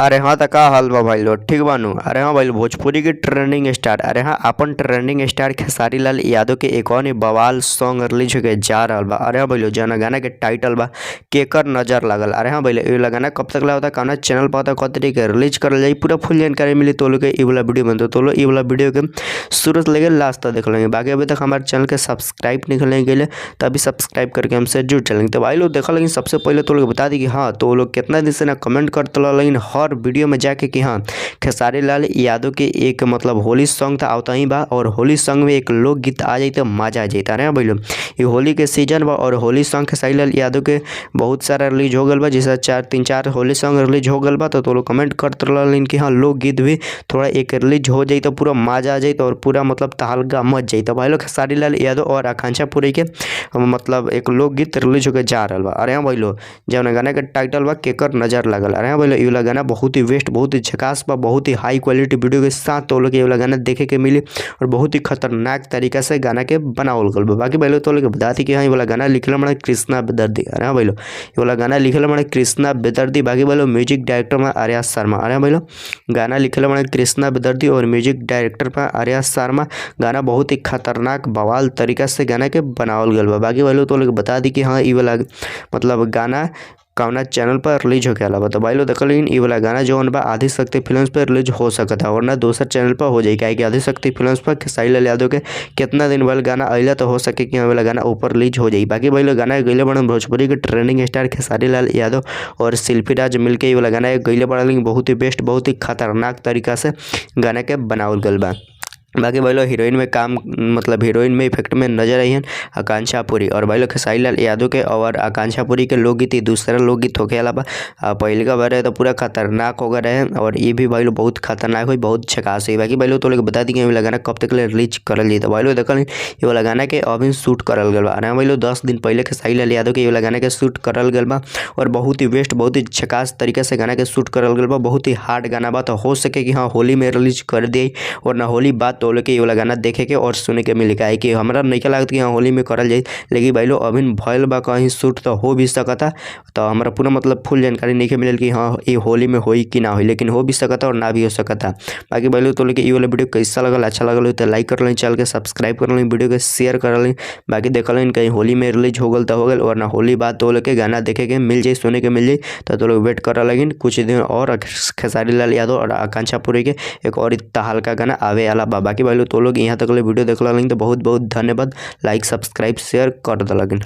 अरे हाँ तो का हाल बा भाई लोग ठीक बानू। अरे हाँ भाई लोग, भोजपुरी की ट्रेंडिंग स्टार, अरे हाँ अपन ट्रेंडिंग स्टार खेसारी लाल यादव के एक और बवाल सॉन्ग रिलीज होके जा रहा बा। अरे हाँ भाई लोग, जना गाना के टाइटल बा केकर नजर लागल। अरे हाँ भाई लोग, ये वाला गाना कब तक होता कौन चैनल पर होता कत तरीके रिलीज करल जाई, पूरा फुल जानकारी मिली तो लोग के ये वाला वीडियो बनते तो लोग ये वाला वीडियो के शुरू से लेकर लास्ट तक देख लेंगे। बाकी अभी तक हमारे चैनल के सब्सक्राइब नहीं करने के लिए तो अभी सब्सक्राइब करके हमसे जुड़ चलेंगे। तो भाई लोग देखा लेकिन सबसे पहले तो लोग बता दी कि हाँ तो लोग कितना दिन से ना कमेंट करते रहा, लेकिन हर वीडियो में जाके कि हाँ खेसारी लाल यादव के एक मतलब होली सॉन्ग था आवता ही बा, और होली सॉन्ग में एक लोकगीत आ जाए तो मजा आ जाता है भाई लोग। ये होली के सीजन बा और होली सॉन्ग खेसारी लाल यादव के बहुत सारा रिलीज हो गल बा, जैसे तीन चार होली सॉन्ग रिलीज हो गल बा। तो लोग कमेंट करते रहा कि हाँ लोकगीत भी थोड़ा एक रिलीज हो जाए तो पूरा मजा आ जाए और पूरा मतलब तहलका मच जाए। तो भाई लोग खेसारी लाल यादव और आकांक्षा पुरी के मतलब एक लोकगीत रिलीज होकर जा रहा बा। अरे हाँ भाई लोग, जब गाना के टाइटल बा केकर नजर लगल। अरे हाँ भाई लोग, ये वाला गाना बहुत ही बेस्ट, बहुत ही झकास बा, बहुत ही हाई क्वालिटी वीडियो के साथ तो लोग ये वाला गाना देखे के मिली और बहुत ही खतरनाक तरीका से गाना के बनावल गल बा। बाकी भाई लोग तो लोग बता दी कि हाँ ये वाला गाना लिखल बना कृष्णा बेदर्दी। अरे हाँ भाई लोग, ये वाला गाना लिखल बना कृष्णा बेदर्दी। बाकी भाई लोग म्यूजिक डायरेक्टर में आर्या शर्मा। अरे हाँ भाई लोग, गाना लिखल बना कृष्णा बेदर्दी और म्यूजिक डायरेक्टर पर आर्या शर्मा। गाना बहुत ही खतरनाक बवाल तरीका से गाना के बनावल गल बा। बाकी भाई लोग तो लोग बता दी कि हाँ ये वाला मतलब गाना कौना चैनल पर रिलीज होके आला बा। तो भाई लोग देखल लेकिन ये वाला गाना जो बा आदिशक्ति फिल्म्स पर रिलीज हो सकता है, वरना दूसरा चैनल पर हो जाए कि आदिशक्ति फिल्म्स पर खेसारी लाल यादव के कितना दिन वाला गाना अला तो हो सके कि वाला गाना ऊपर रिलीज हो जाए। बाकी भाई लोग गाना गईले बड़न भोजपुरी के ट्रेंडिंग स्टार खेसारी लाल यादव और शिल्पी राज मिलके ये वाला गाना गईले बड़ा, लेकिन बहुत ही बेस्ट, बहुत ही खतरनाक तरीका से गाना के बनावल गल बा। बाकी भाई लोग हीरोइन में काम मतलब हीरोइन में इफेक्ट में नजर आई है आकांक्षा पुरी, और भाई लोग खेसारी लाल यादव के और आकांक्षा पुरी के लोकगीत दूसरा लोकगीत होके अलावा पहले का बार है तो पूरा खतरनाक हो गया है, और ये भी भाई लोग बहुत खतरनाक हुई, बहुत झकास हुई। बाकी भाई लोग तो लोग बता दी कि ये गाना कब तक रिलीज करल जाए। तो भाई लोग देखल ये वाला गाना के अभी शूट करल गल बा। अरे भाई लोग 10 दिन पहले खेसारी लाल यादव के ये वाला गाना के शूट करल गल बा, और बहुत ही बेस्ट, बहुत ही झकास तरीके से गाना के शूट करल गल बा। बहुत ही हार्ड गाना बा, तो हो सके कि हाँ होली में रिलीज कर दिए, और ना होली बात तो लोग ये वाला गाना देखे के और सुने के मिले है कि हमारा नहीं लगता कि हाँ होली में करल जाए, लेकिन भाई लोग अभी भयल बा कहीं शूट तो हो भी सकता। तो हमारा पूरा मतलब फुल जानकारी नहीं मिलल कि हाँ ये होली में होई कि ना होई, लेकिन हो भी सकता और ना भी हो सकता। बाकी भाई लोग तो लेकिन ये वाला वीडियो कैसा लगल, अच्छा लगल तो लाइक कर लें, चैनल के सब्सक्राइब कर लें, वीडियो के शेयर कर लें। बाकी देख लें कहीं होली में रिलीज हो गल तो हो गल, और ना होली बात तो लोग के गाना देखे के मिल जाए, सुने के मिल जाए। तो लोग वेट कर लेकिन कुछ दिन और खेसारी लाल यादव और आकांक्षा पुरी के एक और तहलका गाना आवे वाला बा। बाकी भाई लोग तो लोग यहाँ तक वीडियो देख लें तो बहुत बहुत धन्यवाद। लाइक सब्सक्राइब शेयर कर दे लगिन।